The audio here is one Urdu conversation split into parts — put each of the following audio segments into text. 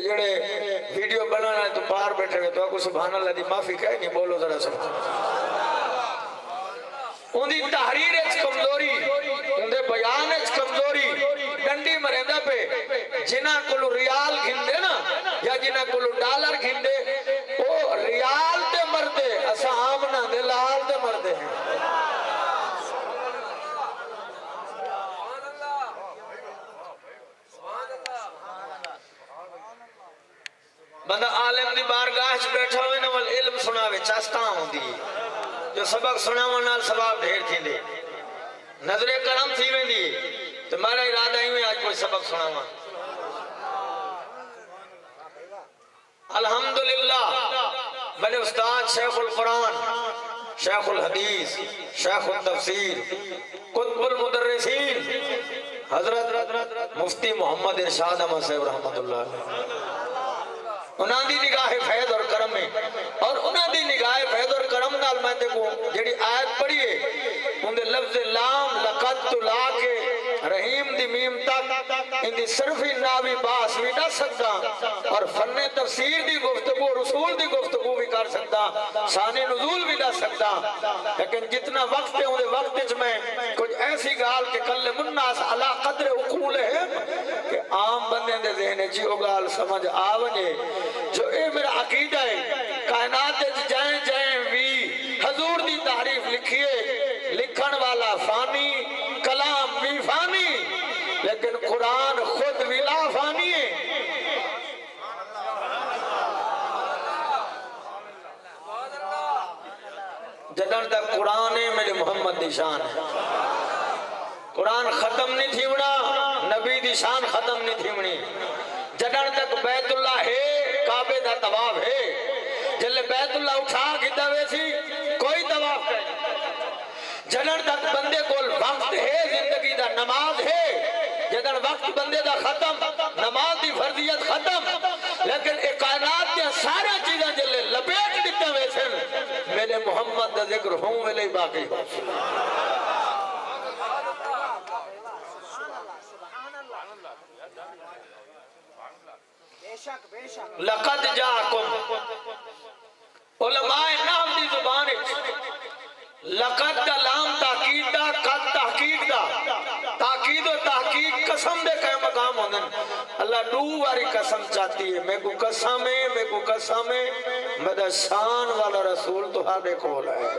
جڑے ویڈیو بنانا ہے تو باہر بیٹھے گئے تو آپ کو سبحان اللہ دی معافی کہے نہیں بولو ذرا سبحان ان دی تحریر اچ کمزوری ان دے بیان اچ کمزوری ڈنڈی مرندہ پہ جنہ کلو ریال گھندے نا یا جنہ کلو ڈالر گھندے وہ ریال دے مردے اسا آمنہ دے لال دے مردے ہیں بندہ عالم دی بارگاہ بیٹھا ہوئے نوال علم سناوے چاستان ہوں دی جو سبق سناوے نال ثواب ڈھیر تھی دے نظر کرم تھی میں دی تو میرا ارادہ ہی میں آج کوئی سبق سناوا الحمدللہ میرے استاد شیخ القرآن شیخ الحدیث شیخ التفسیر قطب المدرسین حضرت مفتی محمد ارشاد احمد صاحب رحمت اللہ علیہ انہاں دی نگاہ فیض اور کرم میں اور انہاں دی نگاہ فیض اور کرم نال میں دیکھوں جڑی آیت پڑھیے ان دے لفظ لام لقد تو لا کے رحیم دی میم تک ان دی صرفی ناوی باس بھی نہ سکتا اور فن تفسیر دی گفتگو رسول دی گفتگو بھی کر سکتا شان نزول بھی نہ سکتا لیکن جتنا وقت ہے انہیں وقت میں کچھ ایسی گال کہ کل مناس علا قدر اقول ہے کہ عام بندے دے ذہن جیو گال سمجھ آوجے جو اے میرا عقیدہ ہے کائنات جائیں جائیں بھی حضور دی تعریف لکھیے لکھن والا فانی کلام بھی فانی لیکن قرآن خود بھی لا فانی ہے جدن تک قرآن ہے میرے محمد دی شان ہے قرآن ختم نہیں تھیونا نبی دی شان ختم نہیں تھیونی جدن تک بیت اللہ ہے کعبے دا طواف ہے جلے بیت اللہ اٹھا گھتا ویسی کوئی طواف کریں جدن تک بندے کو وقت ہے زندگی دا نماز ہے جدن وقت بندے دا ختم نماز دی فرضیت ختم لیکن ایک کائنات دیا سارا چیزیں جلے لپیٹ دیتا ویسے میرے محمد دا ذکر ہوں ویلے باقی ہو لقد جاکم علماء نام دی زبان لقد دا لام تاکید دا قد تحقیق دا تاکید و تحقیق قسم دے کئے مقام ہوندن اللہ دو واری قسم چاہتی ہے میں کو قسم ہے مدہ شان والا رسول تو ہاں دیکھو ہے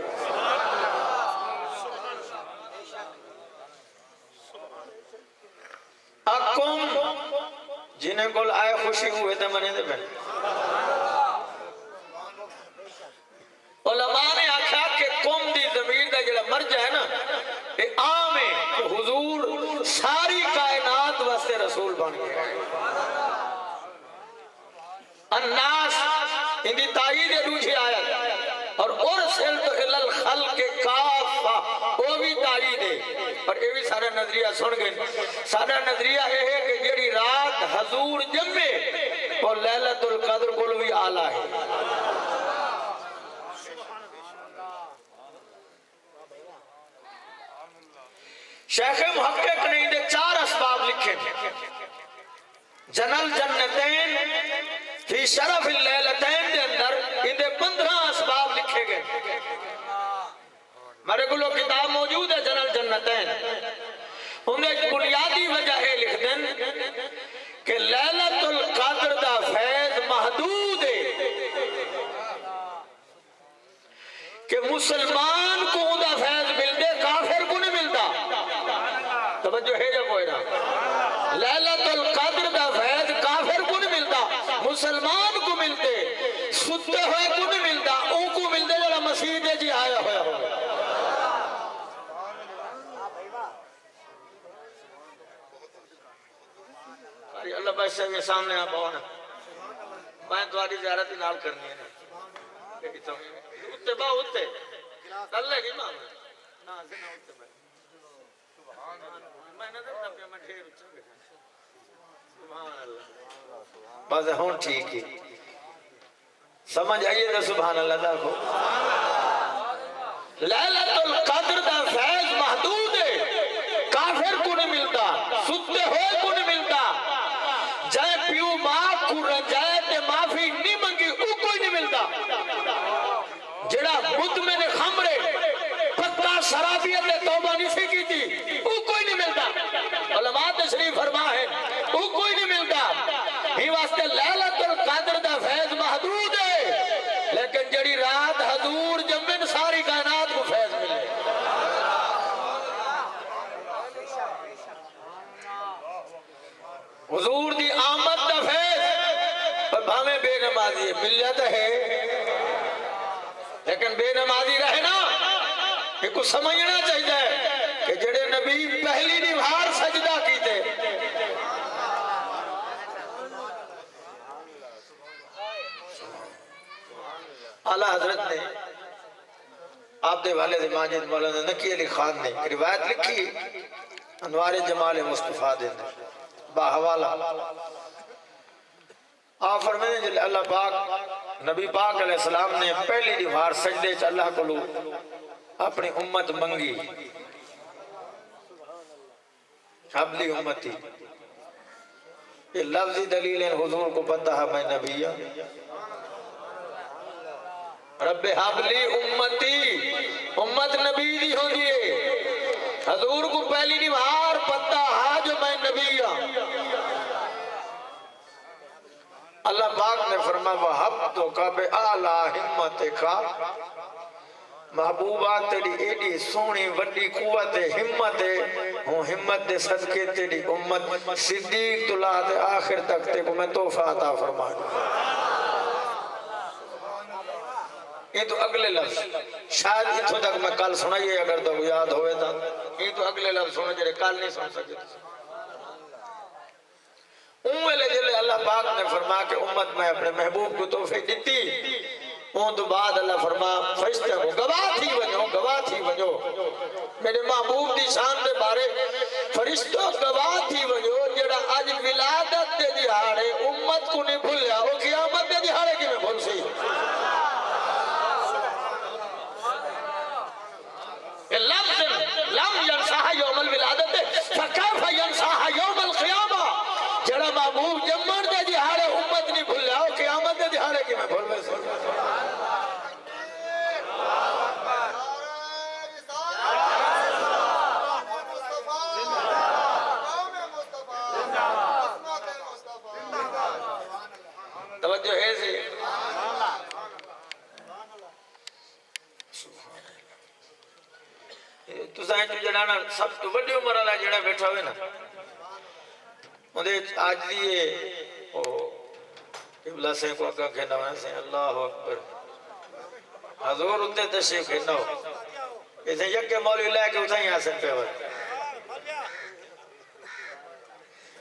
اکم جنہیں کل آئے خوشی ہوئے تھے منے دے بہن علماء نے آکھا کہ قوم دی ضمیر دا جڑا مرجع ہے نا اے عام ہے کہ حضور ساری کائنات واسطے رسول بن گئے الناس ان دی تائید دوسری آیت اور ارسل تو الخلق کافہ وہ بھی تائید ہے اور یہ بھی سارا نظریہ سن گئے سارا نظریہ یہ ہے کہ جڑی رات حضور جمعے اور لیلۃ القدر کو بھی آلہ ہے شیخ محقق نے اندے 4 اسباب لکھے جنل جنتین فی شرف اللیلتین دے اندر اندے 15 اسباب لکھے گئے میرے کو لوگ کتاب موجود ہے جنل جنتین انہیں ایک بنیادی وجہ ہے لکھ دیں کہ لیلۃ القدر دا فیض محدود ہے کہ مسلمان کو دا فیض مل دے کافر کو نہیں ملتا توجہ ہے یا کوئی نہ لیلۃ القدر دا فیض کافر کو نہیں ملتا مسلمان کو ملتے ستے ہوئے کو نہیں ملتا ان کو ملتے جڑا مسیح دے جی آیا ہویا ہوگا اللہ بھائی صاحب کے سامنے آپ آنا میں تمہاری زیارت نال کرنی ہے اتے با اتے اللہ کی ماں نا زنا اتے میں نظر نہ پیا میں ٹھیر اچھا گیا سبحان اللہ بس ہون ٹھیک ہے سمجھ آئیے دا سبحان اللہ دا کو لیلۃ القدر دا فیض محدود ہے کافر کو نہیں ملتا ستے ہوئے کو نہیں ملتا جائے پیو ماں کو رجائے معافی نہیں منگی او کوئی نہیں ملتا جڑا مدمن خمرے پکا شرابیت نے توبہ نہیں سی کی تھی او کوئی نہیں ملتا علماء تشریف فرما ہے او کوئی نہیں ملتا ہی واسطے لیلۃ القدر دا فیض محدود ہے لیکن جڑی رات حضور جمن ساری کائنات کو فیض ملے حضور دی آمد دا فیض پر بھامے بے نمازی ملت ہے لیکن بے نمازی رہے نا یہ کچھ سمجھنا چاہیے کہ جڑے نبی پہلی نبھار سجدہ کی تھے اعلیٰ حضرت نے آپ دے والد ماجد مولانا نقی علی خان نے روایت لکھی انوار جمال مصطفیٰ دے باحوالہ آپ فرمائیں جلے اللہ پاک نبی پاک علیہ السلام نے پہلی نبھار سجدے چ اللہ کو اپنی امت منگی حبلی امتی یہ لفظی دلیل حضور کو پتہ ہے میں نبی رب حبلی امتی امت نبی دی ہوں دیئے حضور کو پہلی نبھار پتہ ہے جو میں نبی اللہ پاک نے فرمایا وَحَبْتُكَ بِأَعْلَى ہمتِكَ محبوبہ تیری ایڈی سونی وڈی قوت ہمت ہے ہوں ہمت دے صدقے تیری امت صدیق تلا دے آخر تک تے کو میں تحفہ عطا فرمایا یہ تو اگلے لفظ شاید اتھو تک میں کل سنائیے اگر تو یاد ہوئے تھا یہ تو اگلے لفظ سنے جڑے کل نہیں سن سکے اوہلے جلے اللہ پاک نے فرمایا کہ امت میں اپنے محبوب کو تحفے دیتی اون تو بعد اللہ فرما فرشتے کو گواہ تھی ونجو میرے محبوب دی شان دے بارے فرشتوں گواہ تھی ونجو جڑا آج ولادت دے دیہاڑے امت کو نہیں بھولیا وہ قیامت دے دیہاڑے کی میں بھول سی لفظ لم ینساہ یوم الولادت فکیف ینساہ یوم القیامہ جڑا محبوب جمعر دے دیہاڑے امت نہیں بھولیا وہ قیامت دے دیہاڑے کی میں بھول میں سی توجہ ہے سی تو سائیں جو جنانا سب تو بڑی عمر اللہ جڑا بیٹھا ہوئے نا مجھے آج دیئے قبلہ سے کو اگا کہنا ہوئے سے اللہ اکبر حضور اتے تشریف کہنا ہو اسے یک مولی اللہ کے اتھائیں آسن پہ ہوئے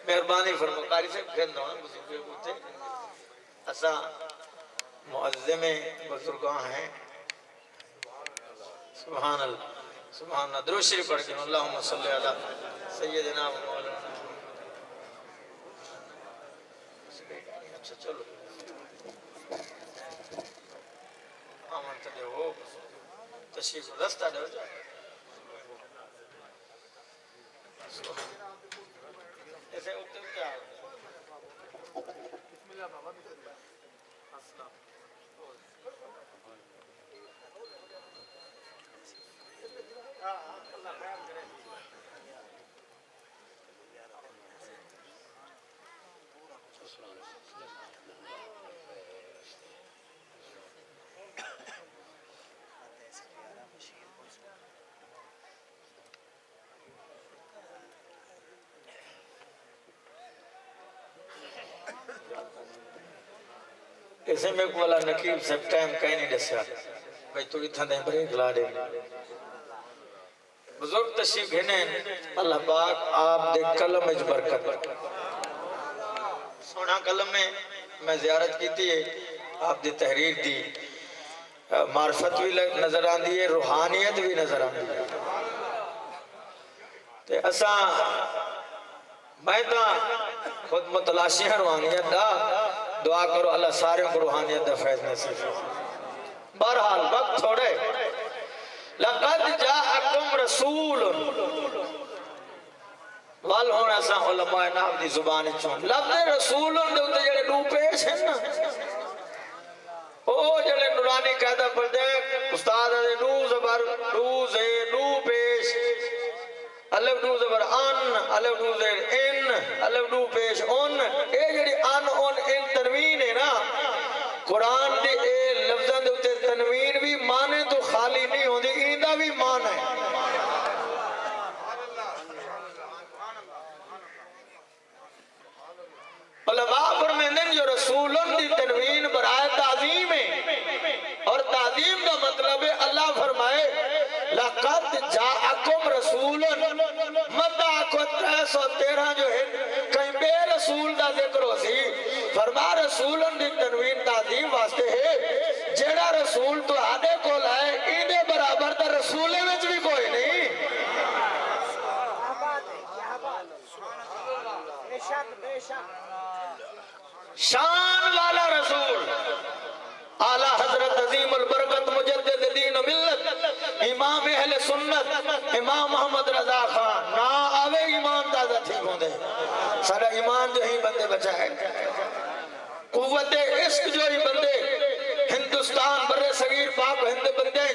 مہربانی فرما قاری سے کہنا ہوئے بزرگے اتے اسا معظم بزرگاں ہیں سبحان اللہ سبحان اللہ درود شریف پڑھ کے اللہم صلی علی سیدنا و مولانا اچھا چلو آمن تلے ہو تشریف رستہ دے ہو جائے ایسے اکتے اکتے آگے بسم اللہ بابا اسے میں کو اللہ نقیب سے ٹائم کہیں نہیں دسیا بھئی تو اتنا دیں بریک لا دے بزرگ تشریف گھنیں اللہ پاک آپ دے کلم اج برکت سونا کلم میں زیارت کی تھی آپ دے تحریر دی معرفت بھی نظر آن دی ہے روحانیت بھی نظر آن دی ہے تے اساں میں تا خود متلاشی ہیں روحانیت دا دعا کرو اللہ سارے کو روحانیت دا فیض نصیب بہرحال وقت تھوڑے لقد جاءکم رسول وال ہونا ایسا علماء نام دی زبان چون لفظ رسول دے اتے جڑے دو پیش ہیں نا او جڑے نورانی قاعدہ پڑھ دے استاد دے دو زبر دو زے دو پیش الف دو زبر ان الف دو زیر ان الف دو پیش ان اے جڑی ان ان تنوین ہے نا قرآن دے اے لفظاں دے اتے تنوین بھی مانے تو خالی نہیں ہوندی ایندا بھی مان ہے علماء فرمیندن جو رسولن دی تنوین برائے تعظیم ہے اور تعظیم کا مطلب ہے اللہ فرمائے لَقَدْ جَاءَكُمْ رَسُولٌ مدہ کو 313 جو ہے کہیں بے رسول دا ذکر ہو سی فرما رسولن دی تنوین تعظیم واسطے ہے جیڑا رسول تو آدھے کو لائے ایدے برابر دا رسولے میں بھی کوئی نہیں شان والا رسول اعلی حضرت عظیم البرکت مجدد دین و ملت امام اہل سنت امام محمد رضا خان نا آوے ایمان دادا ٹھیک ہوں دے سارا ایمان جو ہی بندے بچائے قوت عشق جو ہی بندے ہندوستان بر صغیر پاک ہند بندے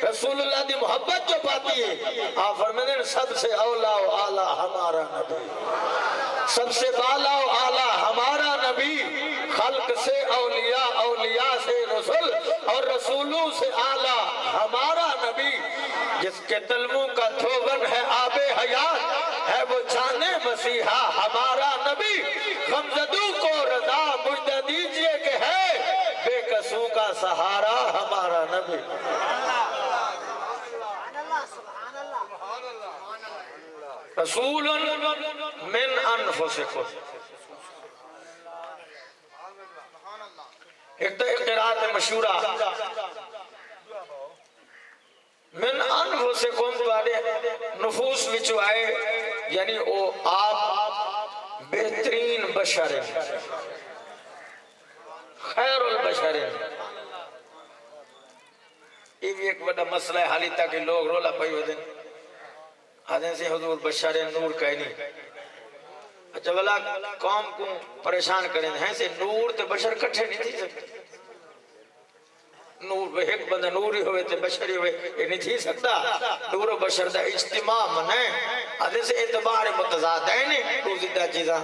رسول اللہ دی محبت جو پاتی ہے آپ فرمائیں سب سے اولا و اعلی ہمارا نبی سب سے بالا و اعلی ہمارا نبی خلق سے اولیاء اولیاء سے رسول اور رسولوں سے اعلی ہمارا نبی جس کے تلموں کا تھوبن ہے آب حیات ہے وہ جانے مسیحا ہمارا نبی غمزدوں کو رضا مجدہ دیجئے کہ ہے بے قصوں کا سہارا ہمارا نبی رسول من انفسکم ایک تو قرات مشہورہ من انفسکم تمہارے نفوس وچو آئے یعنی وہ آپ بہترین بشر ہیں خیر البشر ہیں یہ بھی ایک بڑا مسئلہ ہے حالی تاکہ لوگ رولا پئی ہو دیں آدھیں سے حضور بشر نور کہیں نہیں اچھا والا قوم کو پریشان کریں ہیں سے نور تے بشر کٹھے نہیں تھی سکتے نور پہ ایک بندہ نوری ہوئے تے بشری ہوئے یہ نہیں تھی سکتا نور و بشر دا اجتماع منائیں آدھیں سے اعتبار متضاد ہے تو زدہ چیزاں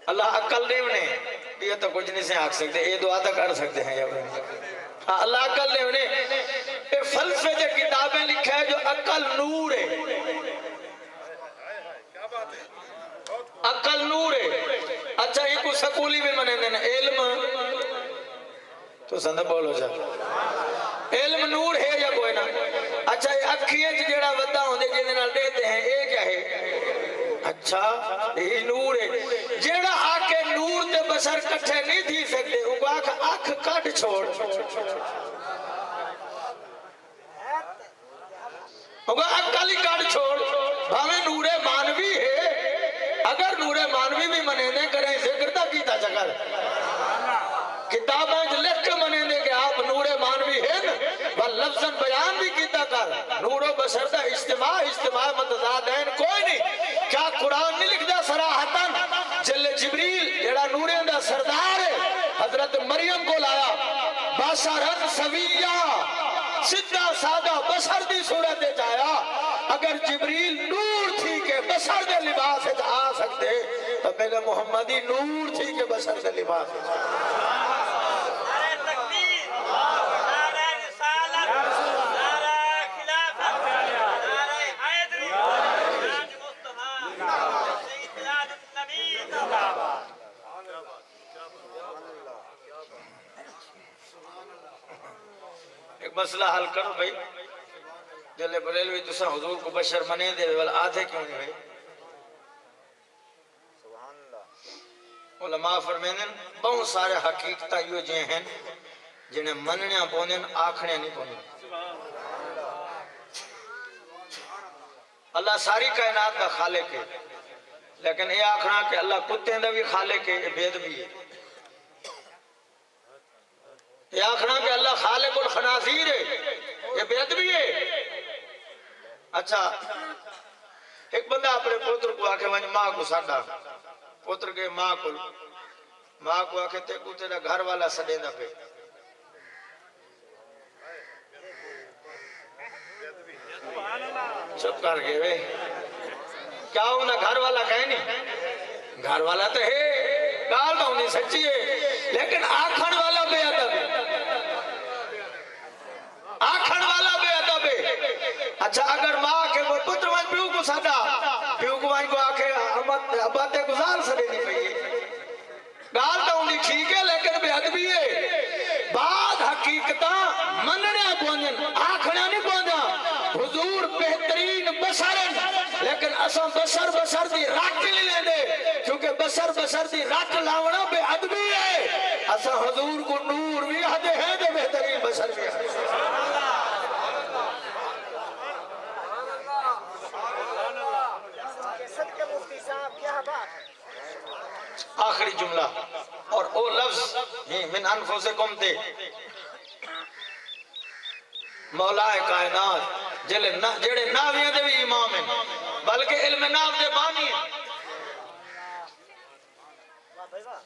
اللہ عقل نہیں انہیں یہ تو کچھ نہیں سے آکھ سکتے یہ دعا تک کر سکتے ہیں اللہ عقل نے انہیں فلسفے جو کتابیں لکھا ہے جو عقل نور ہے عقل نور ہے اچھا ایک کو سکولی بھی منے دینا علم تو سندہ بولو جا علم نور ہے یا کوئی نہ اچھا یہ اکھیاں جڑا ودا ہوندے جے نال دیتے ہیں اے کیا ہے اچھا یہ نور ہے جڑا آکے نور تے بشر کٹھے نہیں تھی سکتے وہ کو آنکھ کٹ چھوڑ وہ عقل ہی کٹ چھوڑ بھاویں نور مانوی ہے اگر نور مانوی بھی منینے کریں ذکر تا کیتا چکر کتابیں جو لکھ کے منینے کہ آپ نور مانوی ہیں بل لفظاً بیان بھی کیتا کر نور و بشر دا اجتماع متضادین کوئی نہیں کیا قرآن نہیں لکھ دا صراحتاً جل جبریل جڑا نوریں دا سردار ہے حضرت مریم کو لایا بشرن سویہ سدھا سادہ بشر دی صورت جایا اگر جبریل نور تھی کہ بشر دے لباس آ سکتے تو میرے محمدی نور تھی کہ بشر دے لباس ایک مسئلہ حل کرو بھئی جلے بریلوی تسا حضور کو بشر منے دے والا آدھے کیوں نہیں ہے علماء فرمینن بہت سارے حقیقتہ یہ جے ہیں جنہیں مننے پونن آکھنے نہیں پونن اللہ ساری کائنات کا خالق ہے لیکن یہ آکھنا کہ اللہ کتے دا بھی خالق ہے یہ بید بھی ہے یہ آکھنا کہ اللہ خالق الخنازیر ہے یہ بید بھی ہے اچھا ایک بندہ اپنے پوتر کو آکے ونج ماں کو ساڈا پوتر کے ماں کو آکے تے کو تیرا گھر والا سڑے نہ پہ چپ کر گئے وے کیا ہونا گھر والا کہے نہیں گھر والا تو ہے گال تو نہیں سچی ہے لیکن آکھن والا بے ادب ہے آکھن والا بے ادب ہے اچھا اگر ماں کے وہ پتر ون پیو کو سادا پیو کو ون کو آکھے ابا تے گزار سڑے نہیں پئی گال تو نہیں ٹھیک ہے لیکن بے ادبی ہے بعد حقیقتہ مننے پونجن آکھنا نہیں پونجا حضور بہترین بشر لیکن اساں بشر دی رٹ نہیں لے دے کیونکہ بشر دی رٹ لاونا بے ادبی ہے اساں حضور کو نور بھی ہدے ہیں دے بہترین بشر بھی ہے آخری جملہ اور او لفظ من انفسکم تے مولا کائنات جڑے ناویاں دے بھی امام ہیں بلکہ علم ناو دے بانی ہیں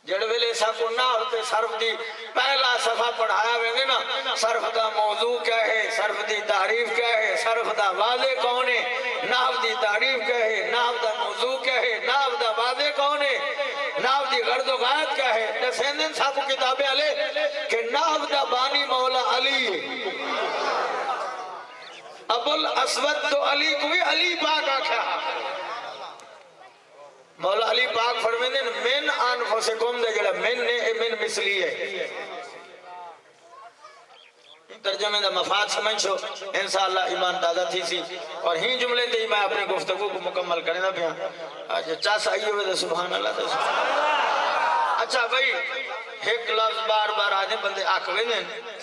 جڑے ویلے ساکو ناو تے صرف دی پہلا صفحہ پڑھایا ہوئے نا صرف دا موضوع کیا ہے صرف دی تعریف کیا ہے صرف دا واضح کون ہے ناو دی تعریف کیا ہے ناو دا موضوع کیا ہے ناو دا واضح کون ہے ناو دی غرض و غایت کیا ہے نسیندن ساکو کتابیں علی کہ ناو دا بانی مولا علی ہے ابو الاسود تو علی کوئی علی پاک آکھا مولا علی پاک فرمیدن من انفسکم دے جڑا من نے من مثلی ہے ترجمے دا مفاد سمجھو انشاءاللہ ایمان تازہ تھی سی اور ہی جملے تے میں اپنے گفتگو کو مکمل کرنے دا پیا آج چاس آئیے ہوئے سبحان اللہ تا سبحان اللہ اچھا بھائی ایک لفظ بار بار آجے بندے آکھوے دیں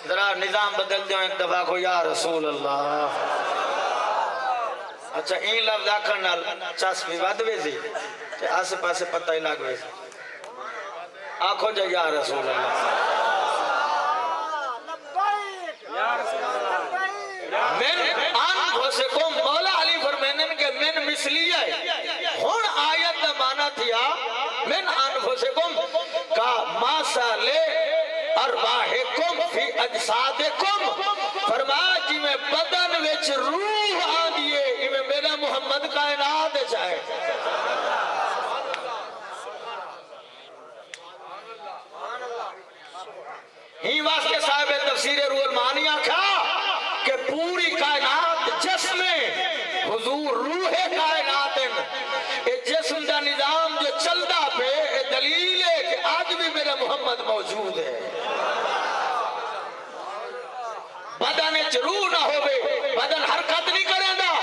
ذرا نظام بدل دیوں ایک دفعہ کو یا رسول اللہ اچھا این لفظ آکھن نال چاس بھی ودوے سی کہ آسے پاسے پتہ ہی لاغوے سی آکھو جا یا رسول اللہ من انفسکم مولا علی فرمینن کے من مثلی ہے ہون آیت دا مانا تھیا من انفسکم کا ماسا لے ارواحکم فی اجسادکم فرمایا جی میں بدن وچ روح آدھئے یہ میں میرا محمد کائنات چاہے ہی واسطے صاحب تفسیر روح المعانی آکھا کہ پوری کائنات جسم حضور روح کائنات اے جسم دا نظام جو چلدا پہ اے دلیل ہے کہ آج بھی میرا محمد موجود ہے بدن روح نہ ہوئے بدن حرکت نہیں کرے دا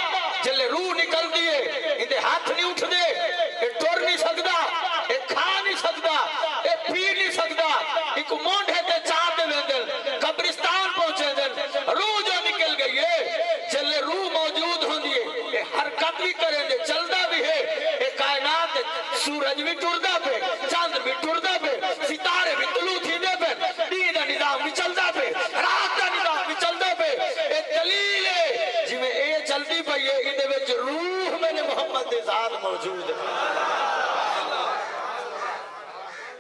جلے روح نکل دیئے اندے ہاتھ نہیں اٹھ دے اے ٹور نہیں سکدا اے کھا نہیں سکدا اے پی نہیں سکدا ایک مونڈ ہے تے چاہ دے ویندل قبرستان پہنچے دن روح جو نکل گئی ہے جلے روح موجود ہوں دیئے اے حرکت بھی کریں دے چلدا بھی ہے اے کائنات سورج بھی ٹردہ پہ چاند بھی ٹردہ پہ ستارے بھی طلوع تھی دے پہ دیدہ نظام بھی چلدا پہ رات دا نظام بھی چلدا پہ اے دلیل ہے جی میں اے چلدی پہ یہ اندے وچ روح میں نے محمد دے ذات موجود ہے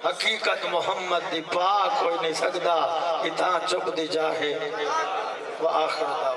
حقیقت محمد دی پاک کوئی نہیں سکتا اتھاں چپ دی جاہے وآخر